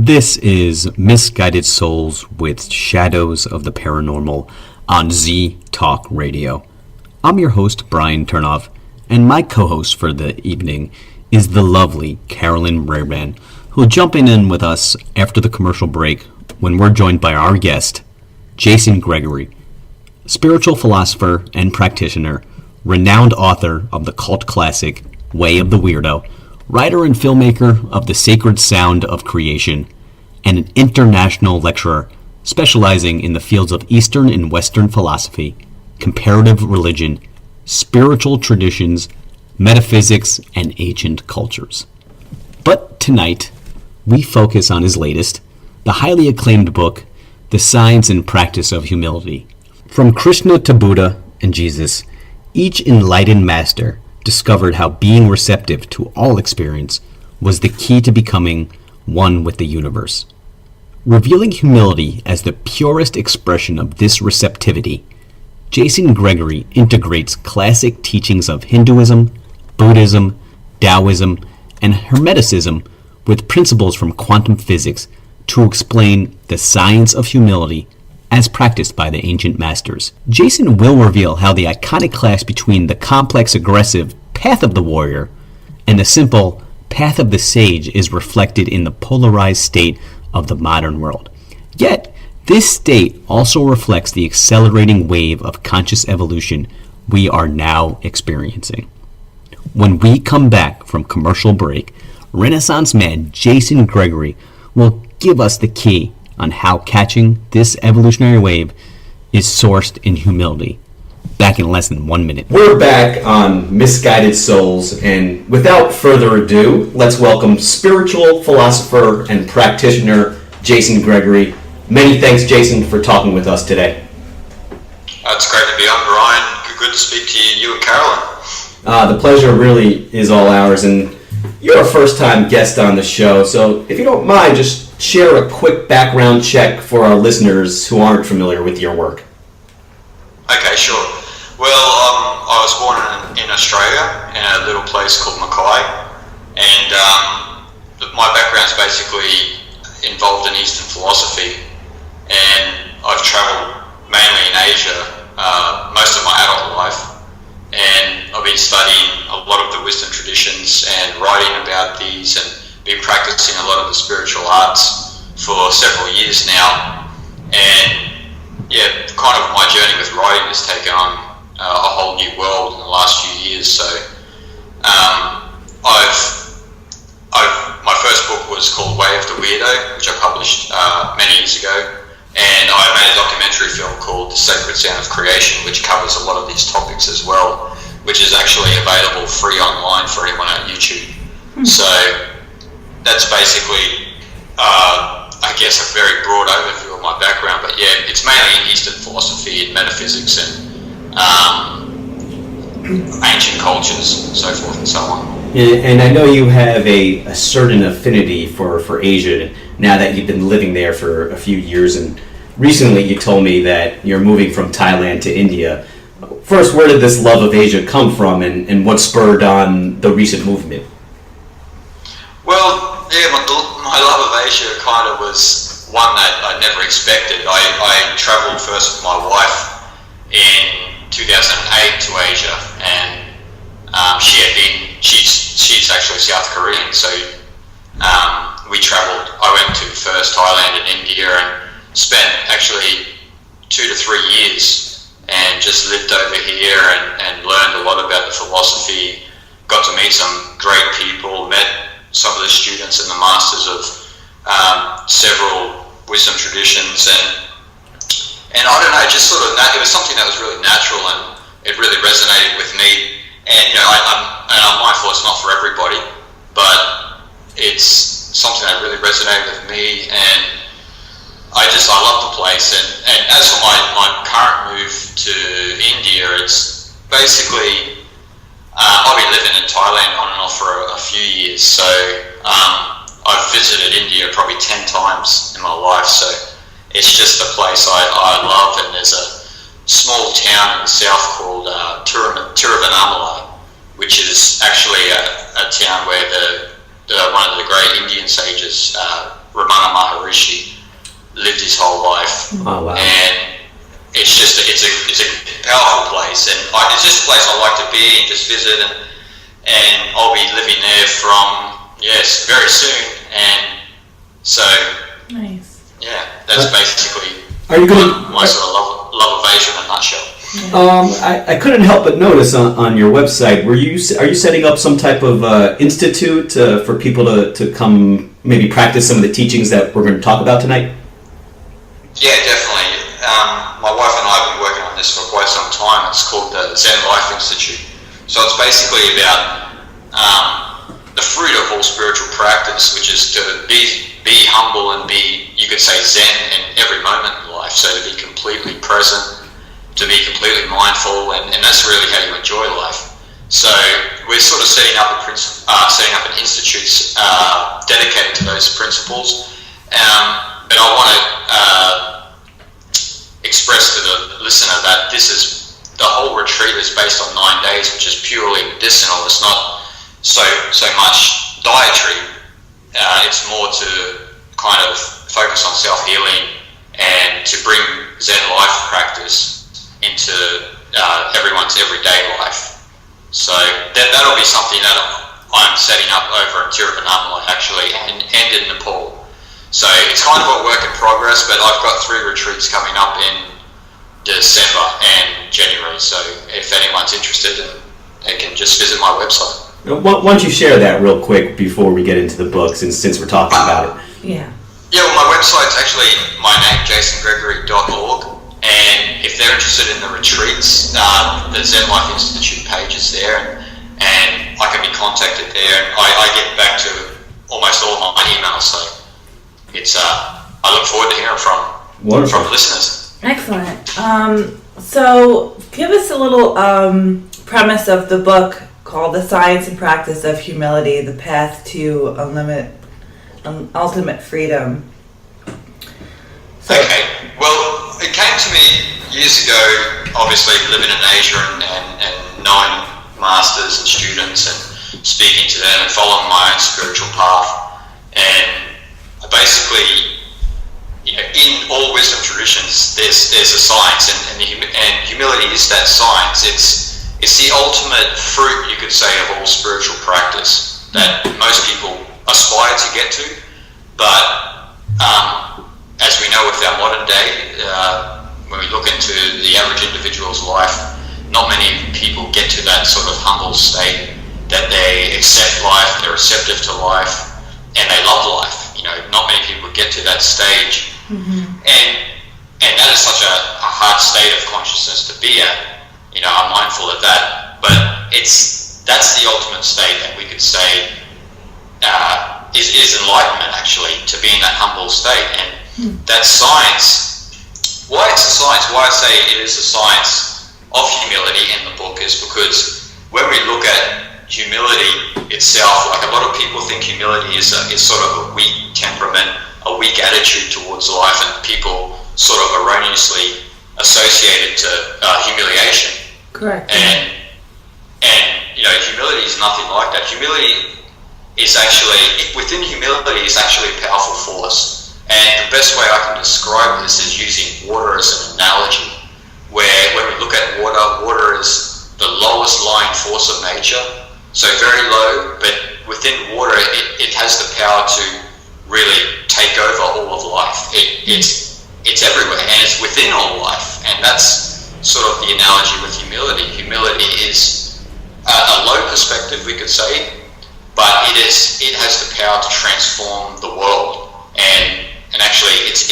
This is Misguided Souls with Shadows of the Paranormal on Z Talk Radio. I'm your host, Brian Turnoff, and my co-host for the evening is the lovely Carolyn Rayman, who'll jump in with us after the commercial break when we're joined by our guest, Jason Gregory, spiritual philosopher and practitioner, renowned author of the cult classic Way of the Weirdo, writer and filmmaker of The Sacred Sound of Creation, and an international lecturer specializing in the fields of Eastern and Western philosophy, comparative religion, spiritual traditions, metaphysics, and ancient cultures. But tonight, we focus on his latest, the highly acclaimed book, The Science and Practice of Humility. From Krishna to Buddha and Jesus, each enlightened master discovered how being receptive to all experience was the key to becoming one with the universe. Revealing humility as the purest expression of this receptivity, Jason Gregory integrates classic teachings of Hinduism, Buddhism, Taoism, and Hermeticism with principles from quantum physics to explain the science of humility as practiced by the ancient masters. Jason will reveal how the iconic clash between the complex, aggressive path of the warrior and the simple path of the sage is reflected in the polarized state of the modern world. Yet, this state also reflects the accelerating wave of conscious evolution we are now experiencing. When we come back from commercial break, Renaissance man Jason Gregory will give us the key on how catching this evolutionary wave is sourced in humility. Back in less than 1 minute. We're back on Misguided Souls, and without further ado, let's welcome spiritual philosopher and practitioner Jason Gregory. Many thanks, Jason, for talking with us today. It's great to be on, Brian. Good to speak to you and Carolyn. The pleasure really is all ours, and you're a first-time guest on the show, so if you don't mind, just share a quick background check for our listeners who aren't familiar with your work. Okay, sure. Well, I was born in Australia, in a little place called Mackay, and my background's basically involved in Eastern philosophy, and I've travelled mainly in Asia most of my adult life, and I've been studying a lot of the wisdom traditions and writing about these and been practicing a lot of the spiritual arts for several years now. And yeah, kind of my journey with writing has taken on a whole new world in the last few years. So my first book was called Way of the Weirdo, which I published many years ago, and I made a documentary film called The Sacred Sound of Creation, which covers a lot of these topics as well, which is actually available free online for anyone on YouTube. So that's basically, I guess, a very broad overview of my background, but yeah, it's mainly in Eastern philosophy and metaphysics and ancient cultures, so forth and so on. And I know you have a certain affinity for Asia now that you've been living there for a few years, and recently you told me that you're moving from Thailand to India. First, where did this love of Asia come from, and what spurred on the recent movement? Well, yeah, my love of Asia kind of was one that I never expected. I travelled first with my wife in 2008 to Asia, and she's actually South Korean, so we travelled. I went to first Thailand and India and spent actually 2 to 3 years and just lived over here and learned a lot about the philosophy, got to meet some great people, met some of the students and the masters of several wisdom traditions, and I don't know, just sort of, it was something that was really natural and it really resonated with me. And you know, I'm mindful it's not for everybody, but it's something that really resonated with me, and I love the place. And as for my current move to India, it's basically I've been living in Thailand on and off for a few years, so I've visited India probably 10 times in my life, so it's just a place I love. And there's a small town in the south called Tiruvannamalai, which is actually a town where the one of the great Indian sages, Ramana Maharishi, lived his whole life. Oh, wow. And it's a powerful place, and it's just a place I like to be and just visit, and I'll be living there from very soon, and so nice. Yeah, that's basically my sort of love of Asia in a nutshell. I couldn't help but notice on your website, are you setting up some type of institute for people to come maybe practice some of the teachings that we're going to talk about tonight? Yeah, definitely. My wife and I have been working on this for quite some time. It's called the Zen Life Institute. So it's basically about the fruit of all spiritual practice, which is to be humble and be, you could say, Zen in every moment in life. So to be completely present, to be completely mindful, and that's really how you enjoy life. So we're sort of setting up an institute dedicated to those principles. But I want to express to the listener that the whole retreat is based on 9 days, which is purely medicinal. It's not so much dietary. It's more to kind of focus on self-healing and to bring Zen life practice into everyone's everyday life. So that'll be something that I'm setting up over in Tiruvannamalai actually, and in Nepal. So it's kind of a work in progress, but I've got 3 retreats coming up in December and January. So if anyone's interested, they can just visit my website. Why don't you share that real quick before we get into the book, since we're talking about it? Yeah. Yeah, well, my website's actually my name, jasongregory.org. And if they're interested in the retreats, the Zen Life Institute page is there, and I can be contacted there. And I get back to almost all of my emails, so it's I look forward to hearing from listeners. Excellent. So give us a little premise of the book called The Science and Practice of Humility, The Path to Ultimate Freedom. Okay, well, it came to me years ago, obviously living in Asia and knowing masters and students and speaking to them and following my own spiritual path. And basically, in all wisdom traditions, there's a science, and humility is that science. It's the ultimate fruit, you could say, of all spiritual practice that most people aspire to get to, but as we know with our modern day, when we look into the average individual's life, not many people get to that sort of humble state that they accept life, they're receptive to life, and they love life. Not many people get to that stage. Mm-hmm. And that is such a hard state of consciousness to be at. I'm mindful of that, but that's the ultimate state that we could say is enlightenment, actually, to be in that humble state. And that science, why it's a science, why I say it is a science of humility in the book is because when we look at humility itself, like a lot of people think humility is sort of a weak temperament, a weak attitude towards life, and people sort of erroneously associate it to humiliation. Correct. And humility is nothing like that. Humility is actually, within humility is actually a powerful force. And the best way I can describe this is using water as an analogy, where when we look at water is the lowest lying force of nature, so very low, but within water it has the power to really take over all of life. It's everywhere, and it's within all life, and that's sort of the analogy with humility. Humility is a low perspective, we could say, but it has the power to transform the world, and actually it's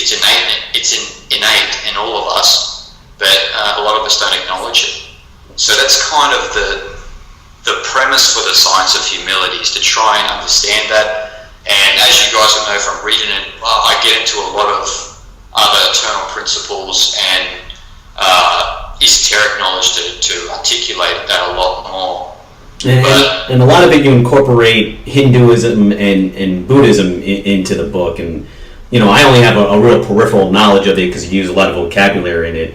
innate in all of us, but a lot of us don't acknowledge it. So that's kind of the premise for the science of humility, is to try and understand that. And as you guys will know from reading it, I get into a lot of other eternal principles and esoteric knowledge to articulate that a lot more. And a lot of it you incorporate Hinduism and Buddhism into the book, and I only have a real peripheral knowledge of it because you use a lot of vocabulary in it.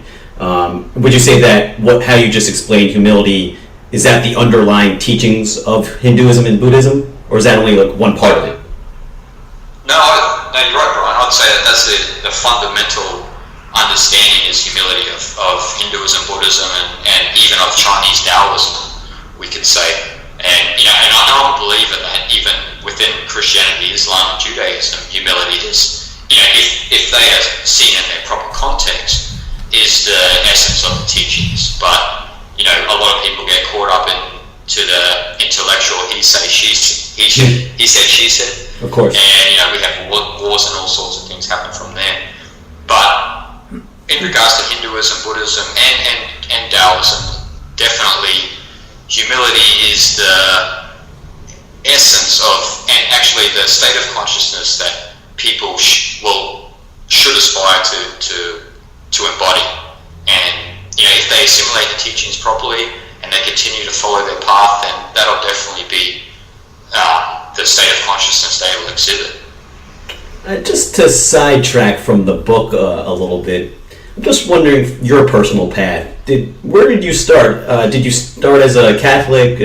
Would you say that how you just explained humility, is that the underlying teachings of Hinduism and Buddhism, or is that only like one part of it? No, you're right, Brian. I'd say that that's the fundamental understanding is humility of Hinduism, Buddhism, and even of Chinese Taoism, we could say. And and I know I'm a believer that even within Christianity, Islam, and Judaism, humility is, if they are seen in their proper context, is the essence of the teachings. But a lot of people get caught up into the intellectual he said, she said. Of course. And we have wars and all sorts of things happen from there. But in regards to Hinduism, Buddhism, and Taoism, definitely humility is the essence of, and actually the state of consciousness that people should aspire to embody. And if they assimilate the teachings properly and they continue to follow their path, then that'll definitely be the state of consciousness they will exhibit. Just to sidetrack from the book a little bit, I'm just wondering your personal path. Where did you start? Did you start as a Catholic,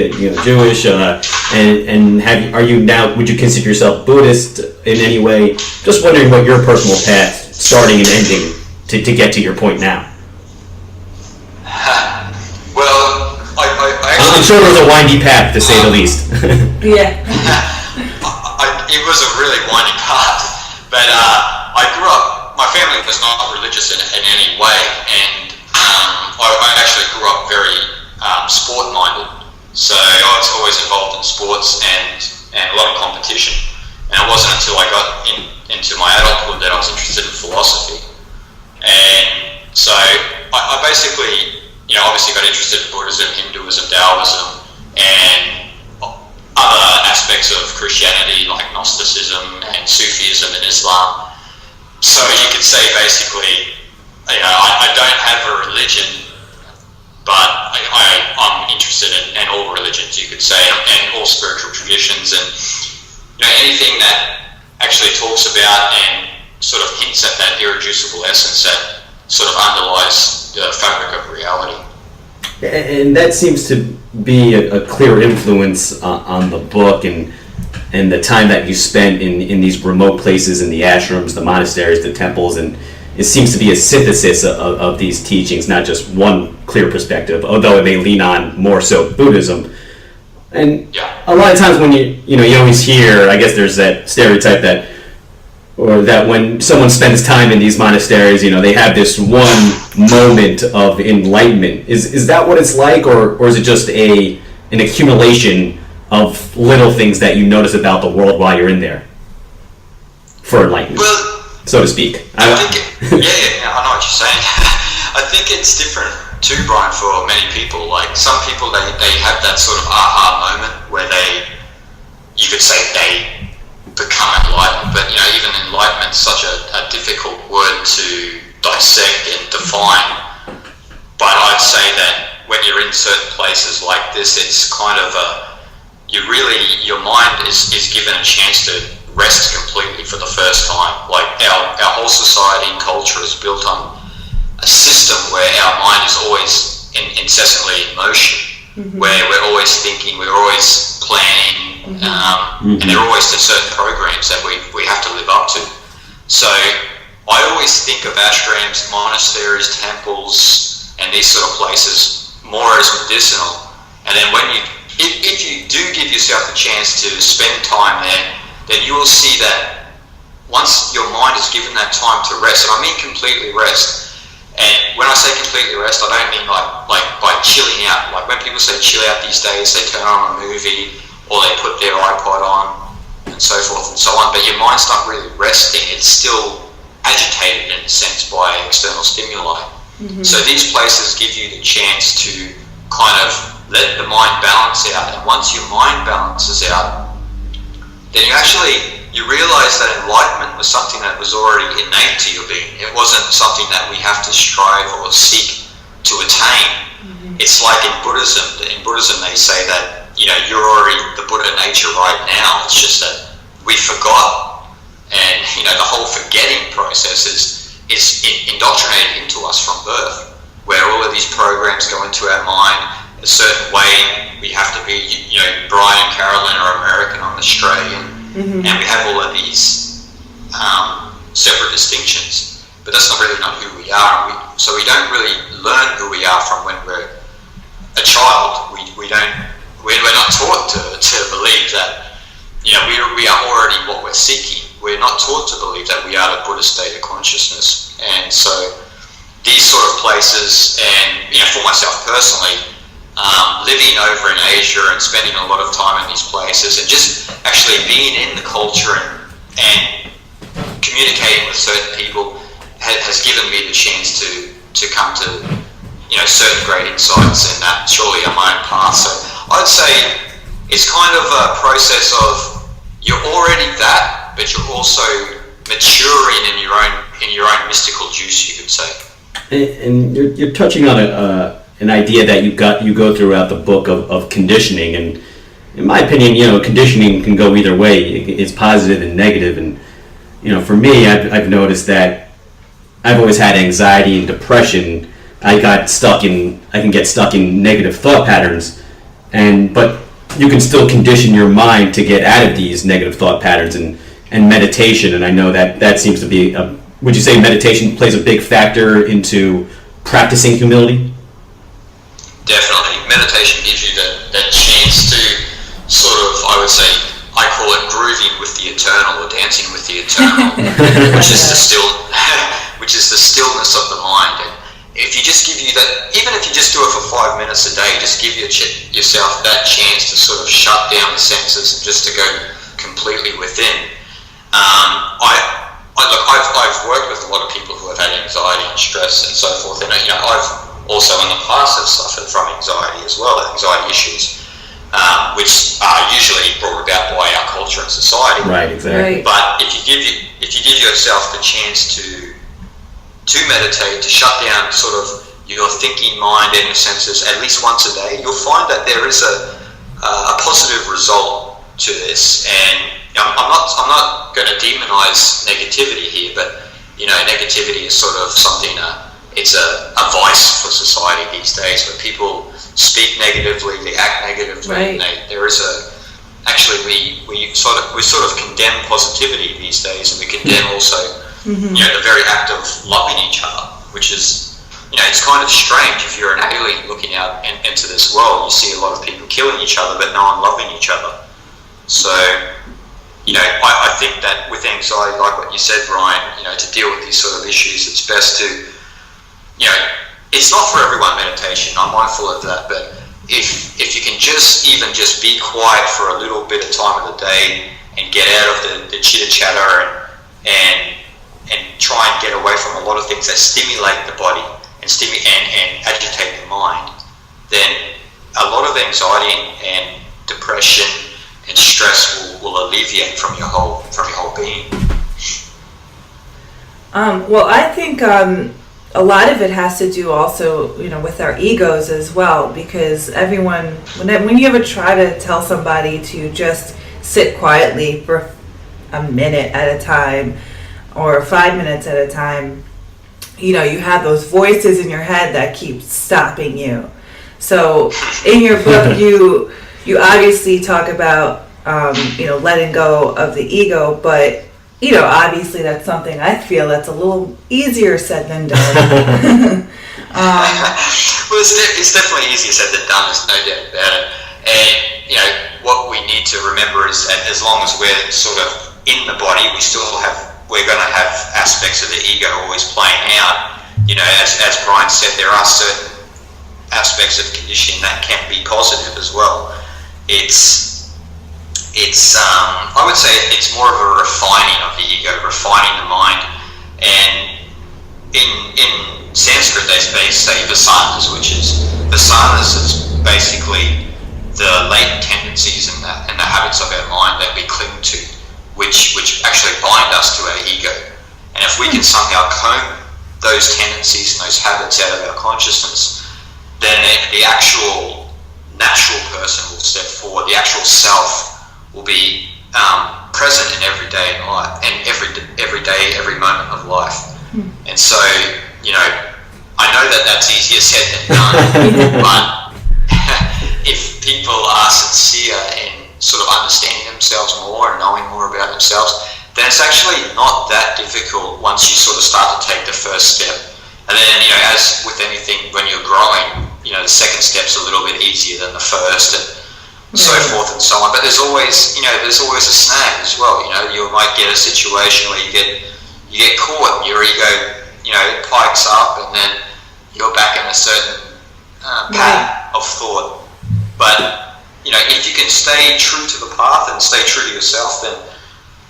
Jewish, and are you now? Would you consider yourself Buddhist in any way? Just wondering what your personal path, starting and ending, to get to your point now. Well, I'm sure it was a windy path, to say the least. Yeah. It was a really windy path, but I grew up. My family was not religious in any way, and I actually grew up very sport-minded. So I was always involved in sports and a lot of competition. And it wasn't until I got into my adulthood that I was interested in philosophy. And so I basically, obviously got interested in Buddhism, Hinduism, Taoism, and other aspects of Christianity like Gnosticism and Sufism and Islam. So you could say basically, I don't have a religion, but I'm interested in all religions, you could say, and all spiritual traditions, and anything that actually talks about and sort of hints at that irreducible essence that sort of underlies the fabric of reality. And that seems to be a clear influence on the book and the time that you spent in these remote places, in the ashrams, the monasteries, the temples, and it seems to be a synthesis of these teachings, not just one clear perspective, although it may lean on more so Buddhism. And a lot of times when you always hear, I guess there's that stereotype that when someone spends time in these monasteries, they have this one moment of enlightenment. Is that what it's like, or is it just an accumulation of little things that you notice about the world while you're in there for enlightenment, so to speak? I know what you're saying. I think it's different too, Brian, for many people. Like some people, they have that sort of aha moment where you could say they become enlightened, but even enlightenment is such a difficult word to dissect and define. But I'd say that when you're in certain places like this, it's kind of your mind is given a chance to rest completely for the first time. Like our whole society and culture is built on a system where our mind is always incessantly in motion, where we're always thinking, we're always planning, and there are always certain programs that we have to live up to. So I always think of ashrams, monasteries, temples, and these sort of places more as medicinal. And then if you do give yourself the chance to spend time there, then you will see that once your mind is given that time to rest, and I mean completely rest. And when I say completely rest, I don't mean like by chilling out. Like when people say chill out these days, they turn on a movie or they put their iPod on and so forth and so on. But your mind's not really resting. It's still agitated in a sense by external stimuli. So these places give you the chance to kind of let the mind balance out. And once your mind balances out, then you realize that enlightenment was something that was already innate to your being. It wasn't something that we have to strive or seek to attain. It's like in Buddhism. In Buddhism, they say that you're already the Buddha nature right now. It's just that we forgot, and the whole forgetting process is indoctrinated into us from birth, where all of these programs go into our mind. a certain way. We have to be, Brian and Carolyn are American, I'm Australian, and we have all of these separate distinctions. But that's not really not who we are. So we don't really learn who we are from when we're a child. We're not taught to believe that, we are already what we're seeking. We're not taught to believe that we are the Buddhist state of consciousness. And so these sort of places, and for myself personally, living over in Asia and spending a lot of time in these places and just actually being in the culture and communicating with certain people has given me the chance to come to certain great insights, and that surely on my own path. So I'd say it's kind of a process of you're already that, but you're also maturing in your own mystical juice, you could say. And you're touching on an idea that you go throughout the book of conditioning, and in my opinion, conditioning can go either way. It's positive and negative, and for me, I've noticed that I've always had anxiety and depression. I can get stuck in negative thought patterns, but you can still condition your mind to get out of these negative thought patterns, and meditation, and I know that seems to be would you say meditation plays a big factor into practicing humility? Definitely. Meditation gives you that chance to sort of, I would say, I call it grooving with the eternal, or dancing with the eternal, which is the stillness of the mind. And if you just give you that, even if you just do it for 5 minutes a day, just give yourself that chance to sort of shut down the senses and just to go completely within. I've worked with a lot of people who have had anxiety and stress and so forth, and I've also in the past have suffered from anxiety as well, anxiety issues, which are usually brought about by our culture and society. Right, exactly. Right. But if you give yourself the chance to meditate, to shut down sort of your thinking mind and your senses at least once a day, you'll find that there is a positive result to this. And I'm not going to demonize negativity here, but negativity is sort of something. It's a vice for society these days, where people speak negatively, they act negatively. Right. And we sort of condemn positivity these days, and we condemn also the very act of loving each other, which is it's kind of strange. If you're an alien looking out into this world, you see a lot of people killing each other, but no one loving each other. So I think that with anxiety, like what you said, Brian, to deal with these sort of issues, it's best to, it's not for everyone, meditation, I'm mindful of that, but if you can just be quiet for a little bit of time of the day and get out of the chitter-chatter and try and get away from a lot of things that stimulate the body and agitate the mind, then a lot of anxiety and depression and stress will alleviate from your whole being. Well, I think a lot of it has to do also, with our egos as well, because everyone, when you ever try to tell somebody to just sit quietly for a minute at a time or 5 minutes at a time, you have those voices in your head that keep stopping you. So in your book, you obviously talk about letting go of the ego, but obviously that's something I feel that's a little easier said than done. Well, it's definitely easier said than done. There's no doubt about it. And what we need to remember is that as long as we're sort of in the body, we're going to have aspects of the ego always playing out. As Brian said, there are certain aspects of conditioning that can be positive as well. I would say it's more of a refining of the ego, refining the mind. And in Sanskrit they say vasanas, vasanas is basically the latent tendencies and the habits of our mind that we cling to, which actually bind us to our ego. And if we can somehow comb those tendencies and those habits out of our consciousness, then the actual natural person will step forward, the actual self will be present in every day in life, and every day, every moment of life. And so, I know that that's easier said than done, but if people are sincere in sort of understanding themselves more and knowing more about themselves, then it's actually not that difficult once you sort of start to take the first step. And then, as with anything, when you're growing, the second step's a little bit easier than the first, and so forth and so on. But there's always a snag as well. You might get a situation where you get caught, and your ego, it pikes up, and then you're back in a certain pattern of thought. But if you can stay true to the path and stay true to yourself, then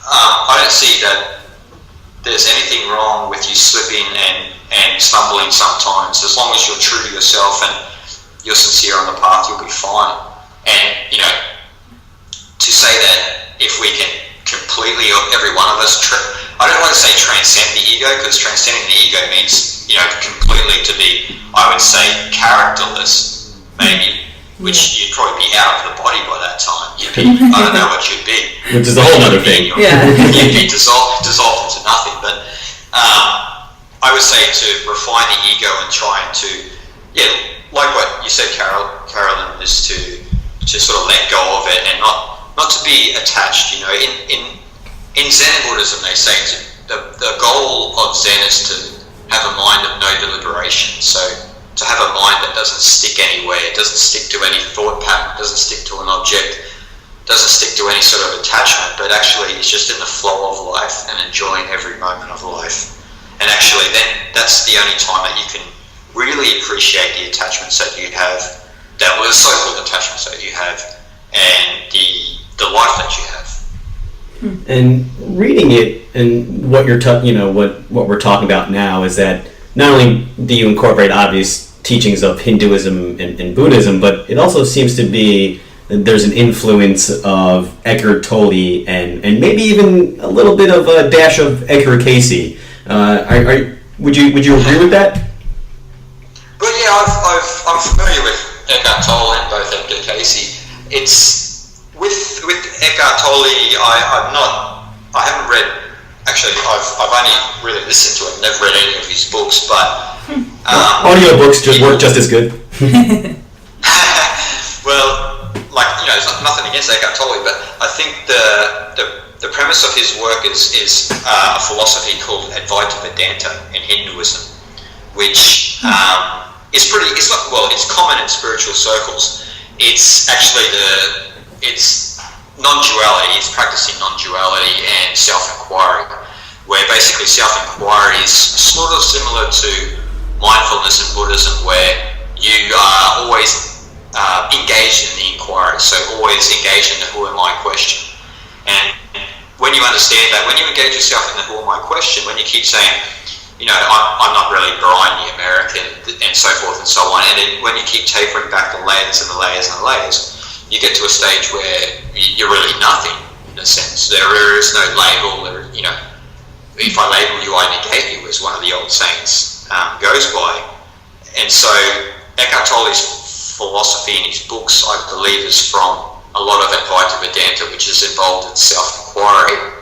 I don't see that there's anything wrong with you slipping and stumbling sometimes. As long as you're true to yourself and you're sincere on the path, you'll be fine. And to say that if we can completely, every one of us, I don't want to say transcend the ego, because transcending the ego means completely to be, I would say, characterless, maybe. Which you'd probably be out of the body by that time. You'd be, I don't know what you'd be. Which is a whole other thing. You'd be dissolved into nothing. But I would say to refine the ego and trying to, like what you said, Carolyn, is to sort of let go of it and not to be attached. In Zen Buddhism, they say the goal of Zen is to have a mind of no deliberation. So to have a mind that doesn't stick anywhere, doesn't stick to any thought pattern, doesn't stick to an object, doesn't stick to any sort of attachment, but actually is just in the flow of life and enjoying every moment of life. And actually then that's the only time that you can really appreciate the attachments that you have, the so-called attachments that you have, and the life that you have. And reading it, and what you're what we're talking about now is that not only do you incorporate obvious teachings of Hinduism and Buddhism, but it also seems to be there's an influence of Eckhart Tolle and maybe even a little bit of a dash of Edgar Cayce. Would you agree with that? Well, yeah, I'm familiar with Eckhart Tolle and both Edgar Cayce. It's with Eckhart Tolle, I haven't read. Actually, I've only really listened to it, never read any of his books, but audiobooks work just as good. Well, there's nothing against Eckhart Tolle, but I think the premise of his work is a philosophy called Advaita Vedanta in Hinduism, which it's common in spiritual circles. It's actually it's non-duality. It's practicing non-duality and self-inquiry, where basically self-inquiry is sort of similar to mindfulness in Buddhism, where you are always engaged in the inquiry, so always engaged in the who am I question. And when you understand that, when you engage yourself in the who am I question, when you keep saying, I'm not really Brian the American, and so forth and so on, and then when you keep tapering back the layers and the layers and the layers, you get to a stage where you're really nothing, in a sense. There is no label. If I label you, I negate you, as one of the old sayings goes by. And so Eckhart Tolle's philosophy in his books, I believe, is from a lot of Advaita Vedanta, which is involved in self-inquiry,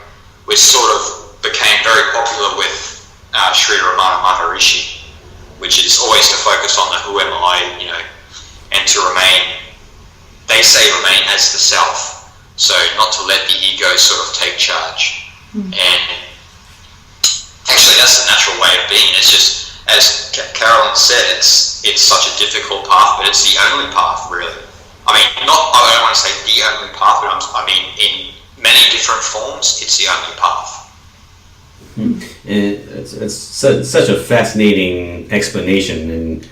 which sort of became very popular with Sri Ramana Maharishi, which is always to focus on the who am I, and to remain, they say remain as the self, so not to let the ego sort of take charge. And actually that's the natural way of being. It's just, as Carolyn said, it's such a difficult path, but it's the only path, really. I don't want to say the only path, but in many different forms, it's the only path. It's such a fascinating explanation, and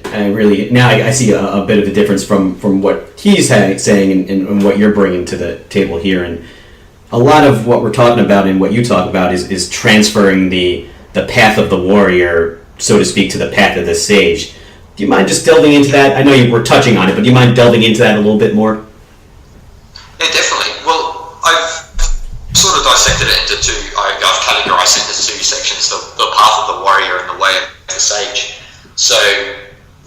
I see a bit of a difference from what he's saying and what you're bringing to the table here. And a lot of what we're talking about and what you talk about is transferring the path of the warrior, so to speak, to the path of the sage. Do you mind just delving into that? I know you were touching on it, but do you mind delving into that a little bit more? Yeah, definitely. Well, I've sort of dissected it into two. I've categorized it into two sections: the path of the warrior and the way of the sage. So,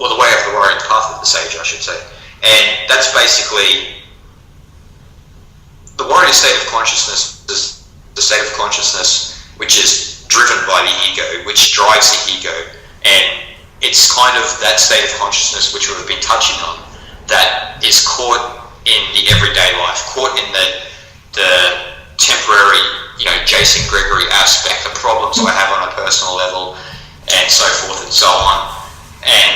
the way of the warrior and the path of the sage, I should say. And that's basically the warrior state of consciousness is the state of consciousness which is driven by the ego, which drives the ego, and it's kind of that state of consciousness which we've been touching on, that is caught in the everyday life, caught in the temporary, Jason Gregory aspect, the problems I have on a personal level, and so forth and so on, and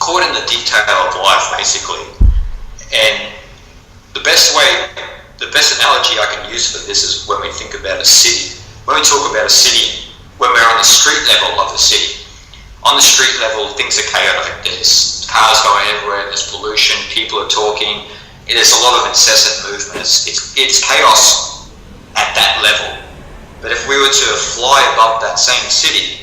caught in the detail of life, basically. And the best analogy I can use for this is when we think about a city. When we talk about a city, when we're on the street level of the city, on the street level, things are chaotic. There's cars going everywhere, there's pollution, people are talking, there's a lot of incessant movement. It's chaos at that level. But if we were to fly above that same city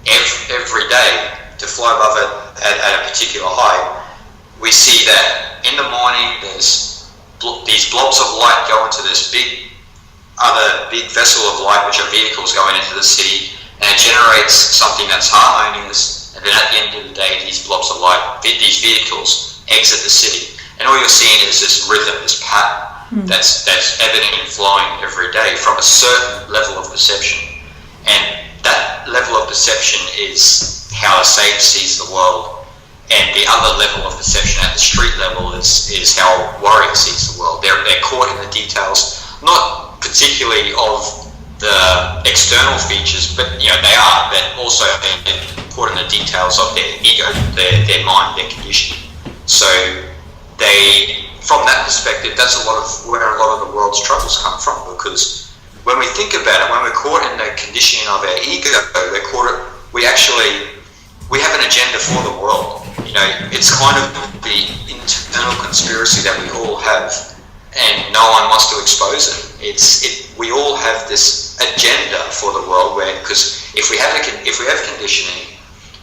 every day, to fly above it at a particular height, we see that in the morning there's these blobs of light go into this big vessel of light, which are vehicles going into the city, and it generates something that's harmonious. And then at the end of the day, these blobs of light, these vehicles, exit the city, and all you're seeing is this rhythm, this pattern that's evident and flowing every day from a certain level of perception. And that level of perception is how a sage sees the world, and the other level of perception at the street level is how a warrior sees the world. They're caught in the details, not particularly of the external features, but they are, but also they're caught in the details of their ego, their mind, their conditioning. So from that perspective, that's where a lot of the world's troubles come from, because when we think about it, when we're caught in the conditioning of our ego, we have an agenda for the world. It's kind of the internal conspiracy that we all have, and no one wants to expose it. We all have this agenda for the world, because if we have conditioning,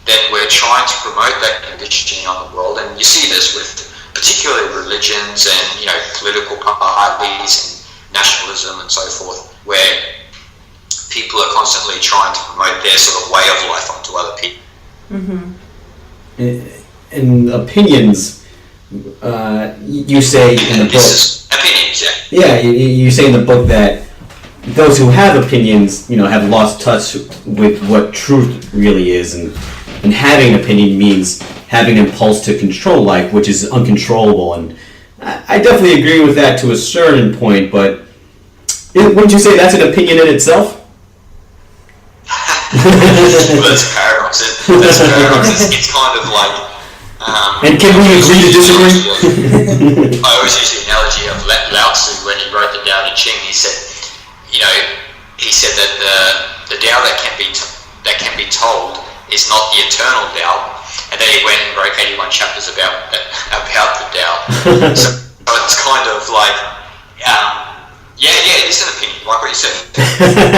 then we're trying to promote that conditioning on the world. And you see this with particularly religions and political parties and nationalism and so forth, where people are constantly trying to promote their sort of way of life onto other people. And opinions, you say in the book. Opinions, yeah. Yeah, you say in the book that those who have opinions, have lost touch with what truth really is, and having an opinion means having an impulse to control life, which is uncontrollable. And I definitely agree with that to a certain point, but wouldn't you say that's an opinion in itself? Well, that's a paradox. It's kind of like... and can we agree to disagree? I always use the analogy of Lao-tzu when he wrote the Tao Te Ching. He said, that the Tao that can be told is not the eternal Tao. And then he went and wrote 81 chapters about the Tao. So it's kind of like, it is an opinion, like what you said.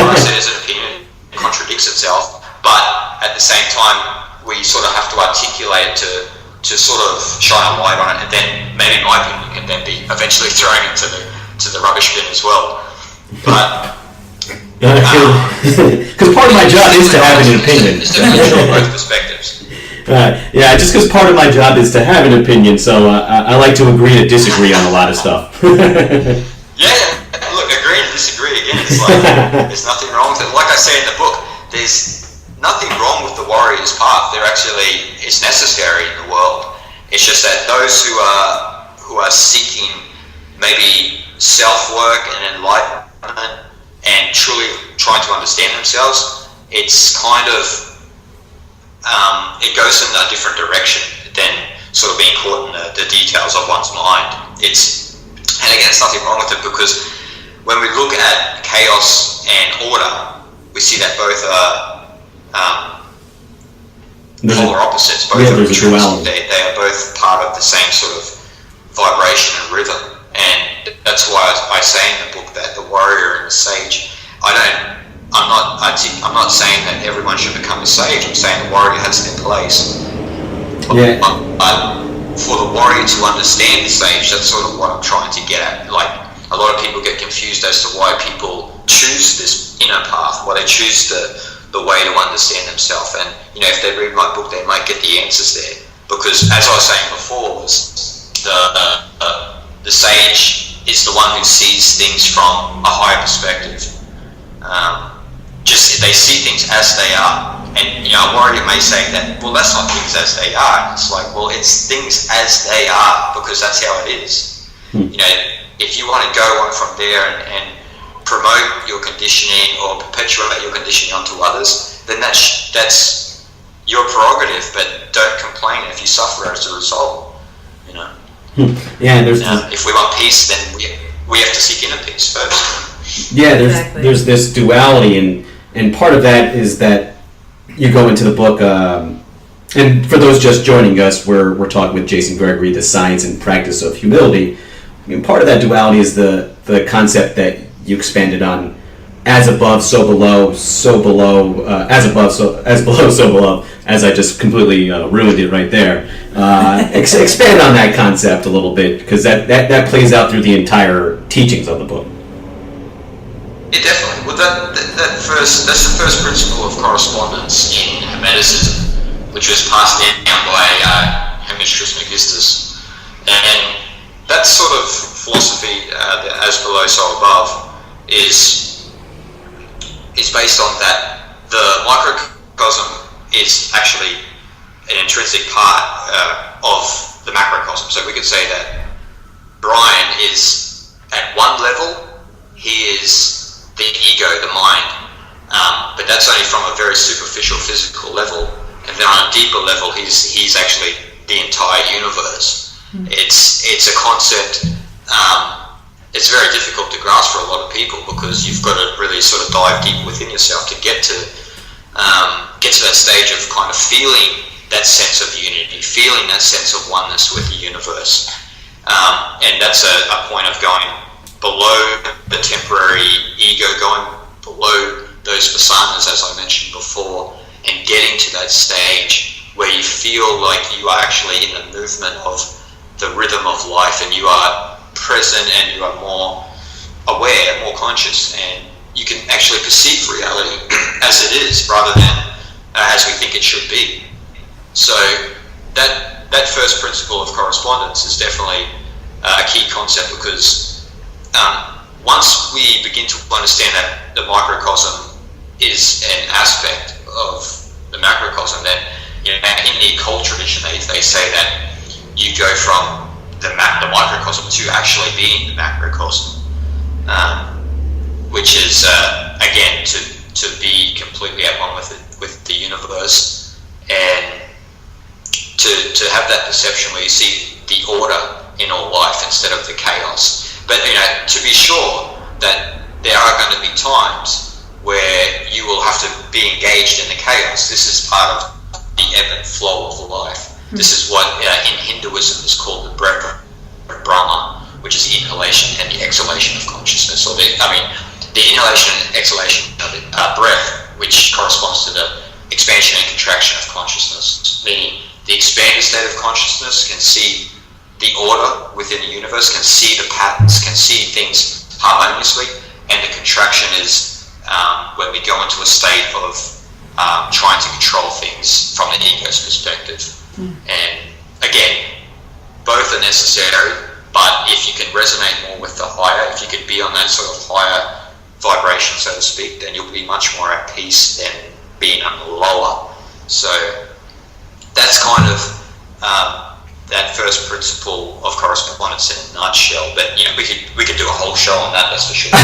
What I said is an opinion, it contradicts itself, but at the same time, we sort of have to articulate it to sort of shine a light on it, and then maybe my opinion can then be eventually thrown into the rubbish bin as well. But because part of my job is to have an opinion. It's to control both perspectives. Just because part of my job is to have an opinion, so I like to agree to disagree on a lot of stuff. Look, agree to disagree again. It's like there's nothing wrong with it. Like I say in the book, there's nothing wrong with the warrior's path. It's necessary in the world. It's just that those who are seeking maybe self-work and enlightenment and truly trying to understand themselves, it's kind of it goes in a different direction than sort of being caught in the details of one's mind. And again, it's nothing wrong with it, because when we look at chaos and order, we see that both are polar opposites. Both are truths. They are both part of the same sort of vibration and rhythm. And that's why I say in the book that the warrior and the sage, I'm not saying that everyone should become a sage. I'm saying the warrior has their place. Yeah. But for the warrior to understand the sage, that's sort of what I'm trying to get at. Like, a lot of people get confused as to why people choose this inner path, why they choose the way to understand themselves. And if they read my book, they might get the answers there. Because as I was saying before, the sage is the one who sees things from a higher perspective. Just they see things as they are, and And a warrior may say that, well, that's not things as they are. It's like, well, it's things as they are because that's how it is. If you want to go on from there and promote your conditioning or perpetuate your conditioning onto others, then that's your prerogative. But don't complain if you suffer as a result. Yeah, if we want peace, then we have to seek inner peace first. Yeah, there's this duality, and part of that is that you go into the book, and for those just joining us, we're talking with Jason Gregory, The Science and Practice of Humility. Part of that duality is the concept that you expanded on: as above, so below, as above, as below, so below. As I just completely ruined it right there. Expand on that concept a little bit, because that plays out through the entire teachings of the book. Yeah, definitely. Well, that's the first principle of correspondence in Hermeticism, which was passed down by Hermeticism. And that sort of philosophy, the as below, so above, is based on that the microcosm is actually an intrinsic part of the macrocosm. So we could say that Brian is at one level, he is the ego, the mind, but that's only from a very superficial physical level. And then on a deeper level, he's actually the entire universe. It's a concept. It's very difficult to grasp for a lot of people because you've got to really sort of dive deep within yourself to get to that stage of kind of feeling that sense of unity, feeling that sense of oneness with the universe. And that's a point of going below the temporary ego, going below those personas, as I mentioned before, and getting to that stage where you feel like you are actually in the movement of the rhythm of life, and you are present and you are more aware, more conscious, and you can actually perceive reality as it is rather than as we think it should be. So that first principle of correspondence is definitely a key concept, because once we begin to understand that the microcosm is an aspect of the macrocosm, then in the occult tradition they say that you go from the microcosm to actually being the macrocosm, which is again to be completely at one with the universe, and to have that perception where you see the order in all life instead of the chaos. But to be sure that there are going to be times where you will have to be engaged in the chaos. This is part of the ebb and flow of life. This is what in Hinduism is called the breath of Brahma, which is the inhalation and the exhalation of consciousness, or the inhalation and exhalation of the breath, which corresponds to the expansion and contraction of consciousness. Meaning the expanded state of consciousness can see the order within the universe, can see the patterns, can see things harmoniously, and the contraction is when we go into a state of trying to control things from the ego's perspective. And again, both are necessary, but if you can resonate more with the higher, if you could be on that sort of higher vibration, so to speak, then you'll be much more at peace than being on the lower. So that's kind of that first principle of correspondence in a nutshell. But we could do a whole show on that, that's for sure.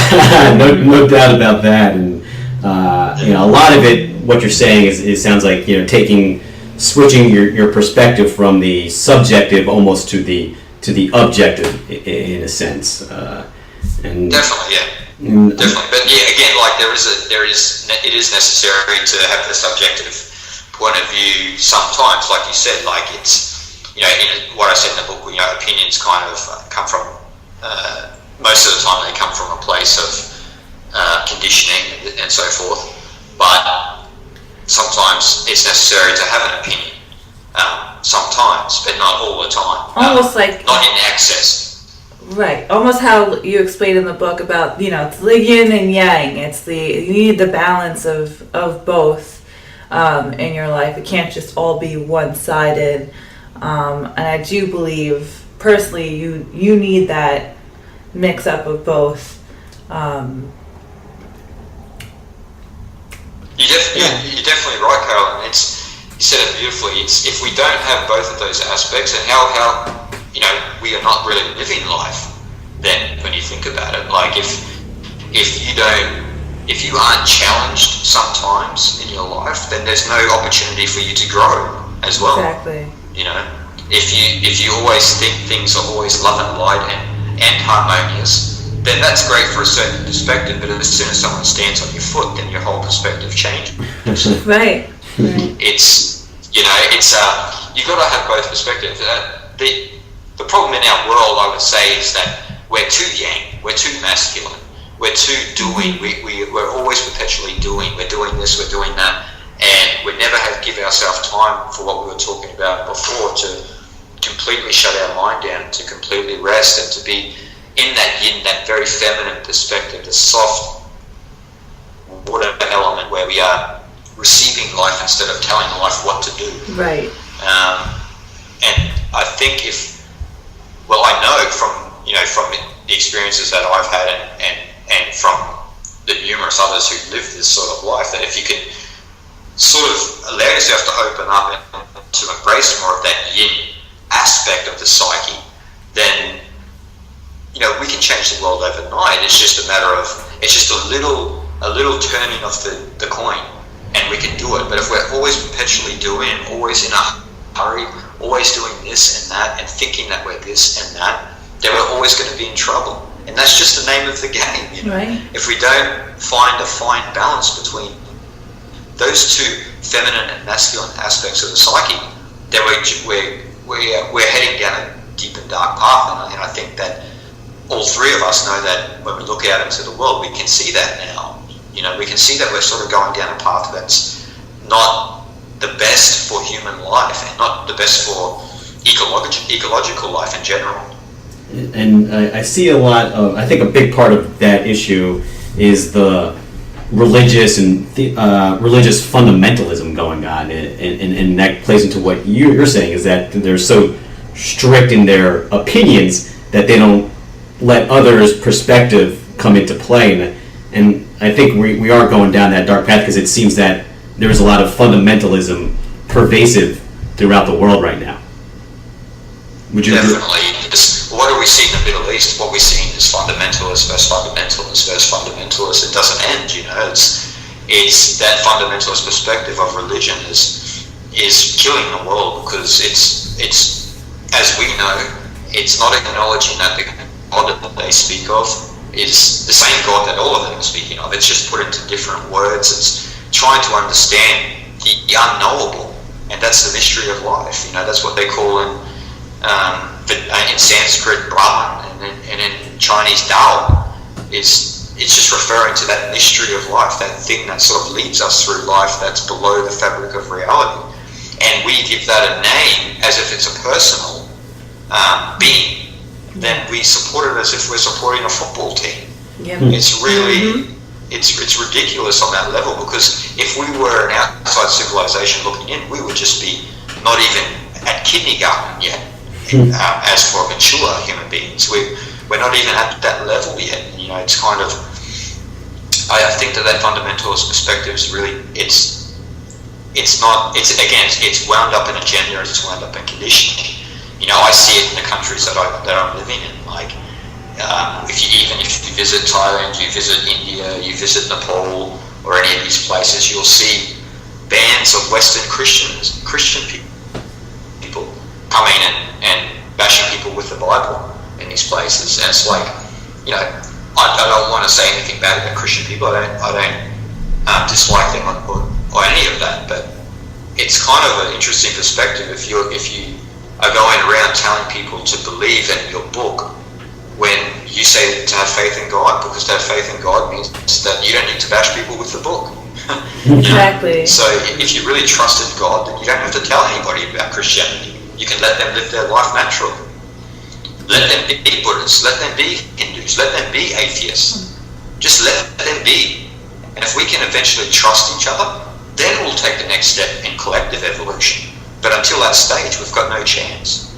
no doubt about that. And a lot of it, what you're saying is sounds like switching your perspective from the subjective almost to the objective in a sense. And definitely, yeah. Definitely. But again, like it is necessary to have the subjective point of view sometimes, like you said, like it's in what I said in the book, opinions kind of come from most of the time they come from a place of conditioning and so forth, but sometimes it's necessary to have an opinion, sometimes, but not all the time. Almost like not in excess. Right, almost how you explain in the book about it's the yin and yang. You need the balance of both in your life. It can't just all be one-sided. And I do believe personally, you need that mix up of both. You're definitely right, parallel. And you said it beautifully. It's if we don't have both of those aspects, and how we are not really living life. Then when you think about it, like if you aren't challenged sometimes in your life, then there's no opportunity for you to grow as well. Exactly. If you always think things are always love and light and harmonious, then that's great for a certain perspective. But as soon as someone stands on your foot, then your whole perspective changes. Right. It's you've got to have both perspectives. The problem in our world, I would say, is that we're too yang, we're too masculine, we're too doing. We're always perpetually doing. We're doing this, we're doing that, and we never give ourselves time for what we were talking about before, to completely shut our mind down, to completely rest, and to be in that yin, that very feminine perspective, the soft water element where we are receiving life instead of telling life what to do. Right. And I think I know from the experiences that I've had and from the numerous others who live this sort of life, that if you can sort of allow yourself to open up and to embrace more of that yin aspect of the psyche, then we can change the world overnight. It's just a matter of, it's just a little turning of the coin, and we can do it. But if we're always perpetually doing, always in a hurry, always doing this and that, and thinking that we're this and that, then we're always going to be in trouble. And that's just the name of the game. Right. If we don't find a fine balance between those two feminine and masculine aspects of the psyche, then we're heading down a deep and dark path. And I think that all three of us know that when we look out into the world, we can see that now. We can see that we're sort of going down a path that's not the best for human life, and not the best for ecological life in general. And I see a lot of, I think a big part of that issue is the religious and religious fundamentalism going on, and that plays into what you're saying, is that they're so strict in their opinions that they don't let others' perspective come into play. And I think we are going down that dark path, because it seems that there's a lot of fundamentalism pervasive throughout the world right now. Would you Definitely. What do we see in the Middle East? What we're seeing is fundamentalists versus fundamentalists versus fundamentalists. It doesn't end, It's that fundamentalist perspective of religion is killing the world, because it's as we know, it's not acknowledging that the God that they speak of is the same God that all of them are speaking of. It's just put into different words. It's trying to understand the unknowable, and that's the mystery of life. That's what they call in Sanskrit Brahman, and in Chinese Tao. It's just referring to that mystery of life, that thing that sort of leads us through life, that's below the fabric of reality. And we give that a name as if it's a personal being. Then we support it as if we're supporting a football team. Yep. It's really, it's ridiculous on that level, because if we were an outside civilization looking in, we would just be not even at kindergarten yet. As for mature human beings, we're not even at that level yet. It's kind of, I think that fundamentalist perspective is really, it's wound up in agenda, it's wound up in conditioning. I see it in the countries that I'm living in. Like, if you visit Thailand, you visit India, you visit Nepal, or any of these places, you'll see bands of Western Christian people coming and bashing people with the Bible in these places. And it's like, I don't want to say anything bad about Christian people. I don't dislike them or any of that. But it's kind of an interesting perspective if you are going around telling people to believe in your book when you say to have faith in God, because to have faith in God means that you don't need to bash people with the book. Exactly. So if you really trusted God, then you don't have to tell anybody about Christianity. You can let them live their life naturally. Let them be Buddhists, let them be Hindus, let them be atheists. Just let them be. And if we can eventually trust each other, then we'll take the next step in collective evolution. But until that stage, we've got no chance.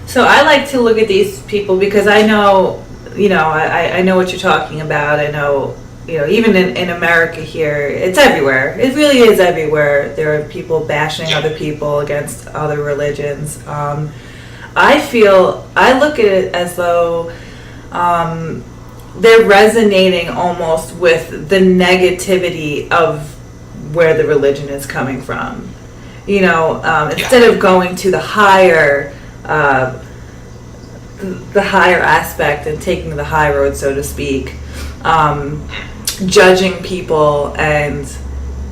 So I like to look at these people because I know, I know what you're talking about. I know even in America here, it's everywhere. It really is everywhere. There are people bashing other people against other religions. I look at it as though they're resonating almost with the negativity of where the religion is coming from. Instead of going to the higher aspect and taking the high road, so to speak, judging people and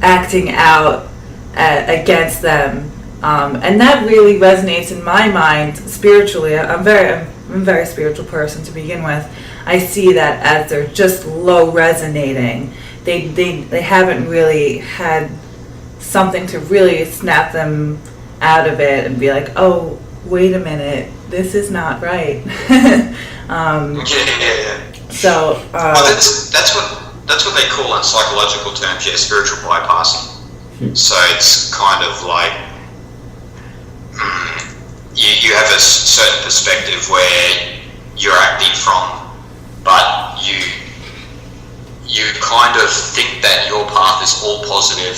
acting out against them, and that really resonates in my mind spiritually. I'm a very spiritual person to begin with. I see that as they're just low resonating. They haven't really had something to really snap them out of it and be like, oh, wait a minute, this is not right. So well, that's what they call in psychological terms, spiritual bypassing. So it's kind of like you have a certain perspective where you're acting from, but you kind of think that your path is all positive,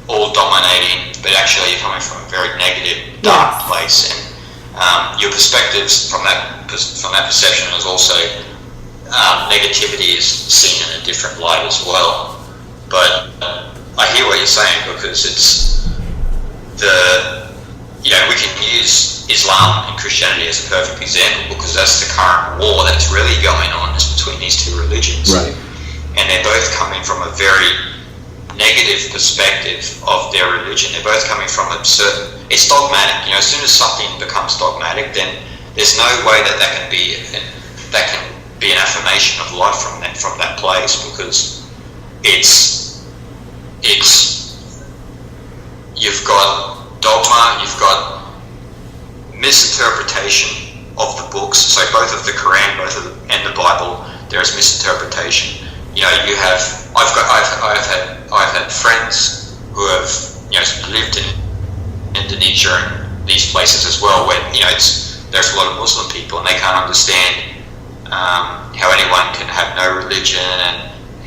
all dominating, but actually you're coming from a very negative, dark place, and your perspectives from that perception is also negativity is seen in a different light as well. But I hear what you're saying, because it's we can use Islam and Christianity as a perfect example, because that's the current war that's really going on is between these two religions. Right. And they're both coming from a very negative perspective of their religion. They're both coming from it's dogmatic. As soon as something becomes dogmatic, then there's no way that can be an affirmation of life from that place, because you've got dogma, you've got misinterpretation of the books. So both of the Quran, and the Bible, there is misinterpretation. I've had friends who have lived in Indonesia and these places as well, where there's a lot of Muslim people and they can't understand how anyone can have no religion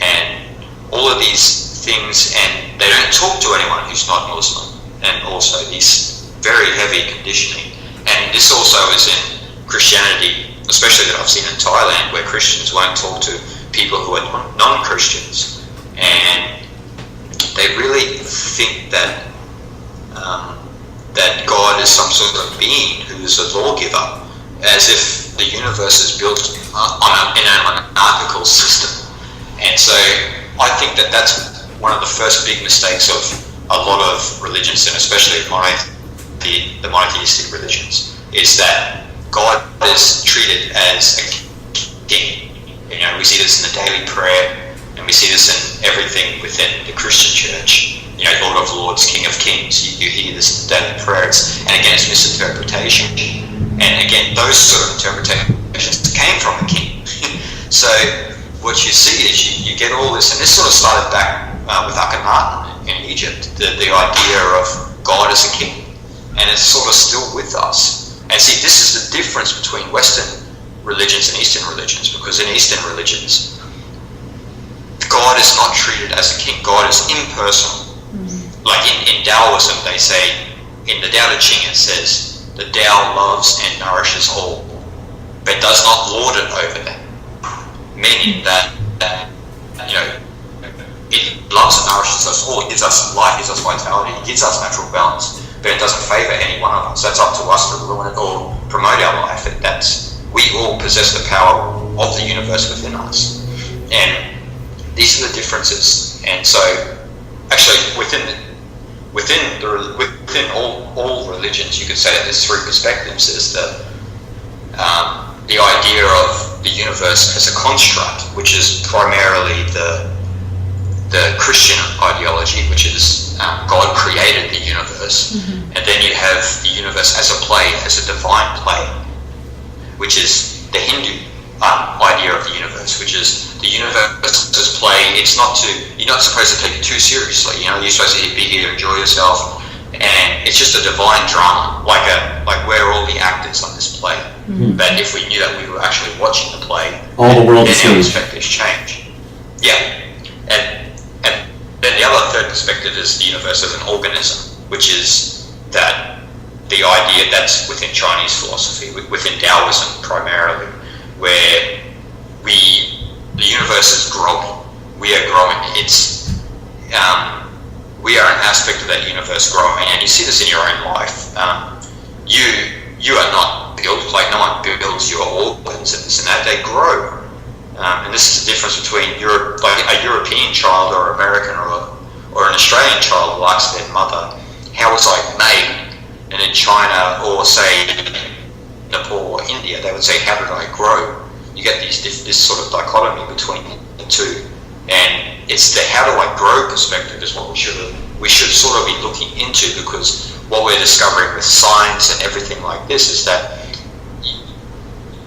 and all of these things, and they don't talk to anyone who's not Muslim, and also these very heavy conditioning. And this also is in Christianity, especially that I've seen in Thailand, where Christians won't talk to people who are non-Christians, and they really think that God is some sort of being who is a lawgiver, as if the universe is built in an monarchical system. And so I think that that's one of the first big mistakes of a lot of religions, and especially the monotheistic religions, is that God is treated as a king. We see this in the daily prayer, and we see this in everything within the Christian church. Lord of Lords, King of Kings. You hear this in the daily prayers, and again, it's misinterpretation. And again, those sort of interpretations came from a king. So what you see is you get all this, and this sort of started back with Akhenaten in Egypt, the idea of God as a king, and it's sort of still with us. And see, this is the difference between Western religions and Eastern religions, because in Eastern religions, God is not treated as a king. God is impersonal. Like in Taoism, they say, in the Tao Te Ching, it says, the Tao loves and nourishes all, but does not lord it over them. Meaning that it loves and nourishes us all. It gives us life, gives us vitality, it gives us natural balance, but it doesn't favour any one of us. That's up to us to ruin it or promote our life. We all possess the power of the universe within us, and these are the differences. And so, actually, within all religions, you could say that there's three perspectives. There's the idea of the universe as a construct, which is primarily the Christian ideology, which is God created the universe, and then you have the universe as a play, as a divine play, which is the Hindu idea of the universe, which is the universe as play. You're not supposed to take it too seriously. You're supposed to be here to enjoy yourself, and it's just a divine drama, like we're all the actors on this play. But if we knew that we were actually watching the play, all the world then is our perspectives change. Yeah. And then the other third perspective is the universe as an organism, which is that the idea that's within Chinese philosophy, within Taoism primarily, where the universe is growing. We are growing. We are an aspect of that universe growing, and you see this in your own life. You are not built, like no one builds your organs and this and that. They grow, and this is the difference between like a European child or American or an Australian child likes their mother. How was I made? And in China or say Nepal or India, they would say, how did I grow? You get this sort of dichotomy between the two, and it's the how do I grow perspective is what we should sort of be looking into, because what we're discovering with science and everything like this is that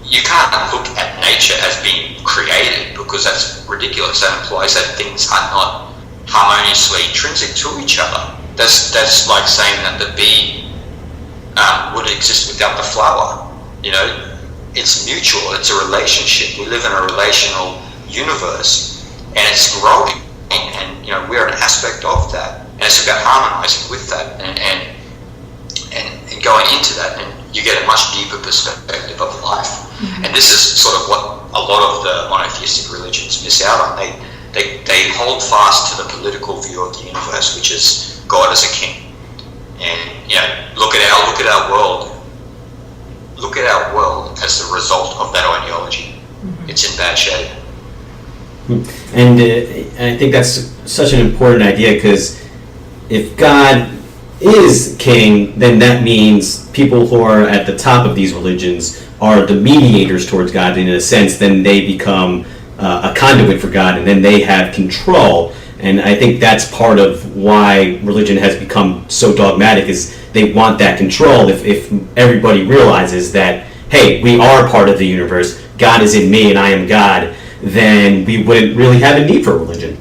you can't look at nature as being created, because that's ridiculous. That implies that things are not harmoniously intrinsic to each other. That's like saying that the bee would exist without the flower. It's mutual. It's a relationship. We live in a relational universe, and it's growing. And we're an aspect of that. And it's about harmonizing with that and going into that, and you get a much deeper perspective of life. Mm-hmm. And this is sort of what a lot of the monotheistic religions miss out on. They hold fast to the political view of the universe, which is God as a king. And look at our world. Look at our world as the result of that ideology. Mm-hmm. It's in bad shape. And I think that's such an important idea, because if God is king, then that means people who are at the top of these religions are the mediators towards God. In a sense, then they become a conduit for God, and then they have control. And I think that's part of why religion has become so dogmatic, is they want that control. If everybody realizes that, hey, we are part of the universe, God is in me and I am God, then we wouldn't really have a need for religion.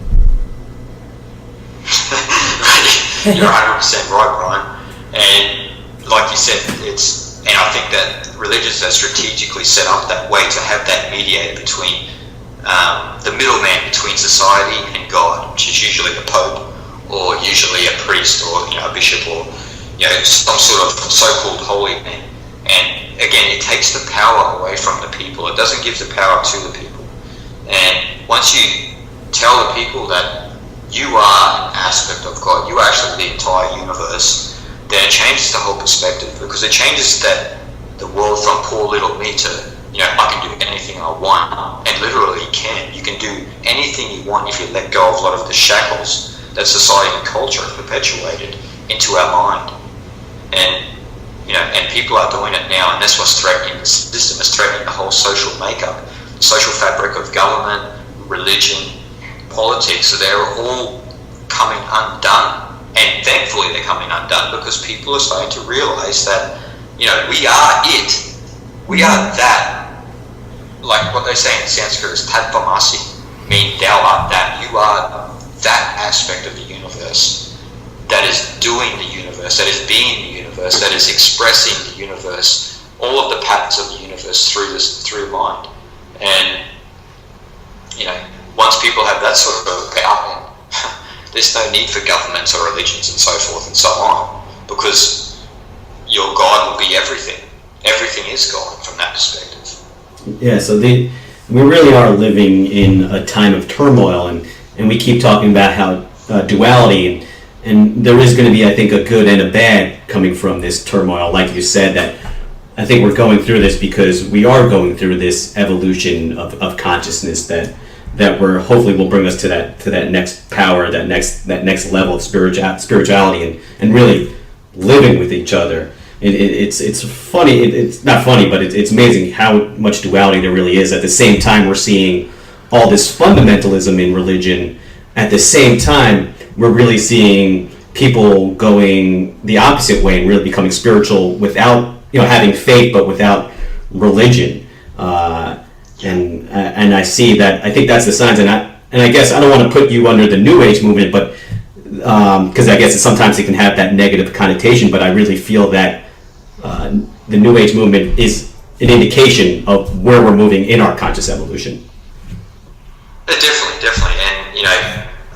You're 100% right, Brian. And like you said, and I think that religions are strategically set up that way to have that mediator between the middleman between society and God, which is usually the Pope, or usually a priest, or a bishop, or some sort of so-called holy man. And again, it takes the power away from the people. It doesn't give the power to the people. And once you tell the people that you are an aspect of God, you are actually the entire universe, then it changes the whole perspective, because it changes the world from poor little me to I can do anything I want, and literally you can do anything you want if you let go of a lot of the shackles that society and culture have perpetuated into our mind. And and people are doing it now, and that's what's threatening the system. It's threatening the whole social makeup, the social fabric of government, religion, politics. So they're all coming undone, and thankfully they're coming undone, because people are starting to realize that we are it. We are that. Like what they say in Sanskrit is Tatvamasi, meaning thou art that. You are that aspect of the universe that is doing the universe, that is being the universe, that is expressing the universe, all of the patterns of the universe through mind. And once people have that sort of power, there's no need for governments or religions and so forth and so on, because your God will be everything. Everything is God from that perspective. Yeah, so we really are living in a time of turmoil, and we keep talking about how duality, and there is going to be, I think, a good and a bad coming from this turmoil. Like you said, that I think we're going through this because we are going through this evolution of consciousness that we're hopefully will bring us to that next power, that next level of spirituality, and really living with each other. It's funny. It's not funny, but it's amazing how much duality there really is. At the same time, we're seeing all this fundamentalism in religion. At the same time, we're really seeing people going the opposite way and really becoming spiritual without having faith, but without religion. And I see that. I think that's the signs. And I guess I don't want to put you under the New Age movement, but because I guess sometimes it can have that negative connotation. But I really feel that the New Age movement is an indication of where we're moving in our conscious evolution. Definitely, and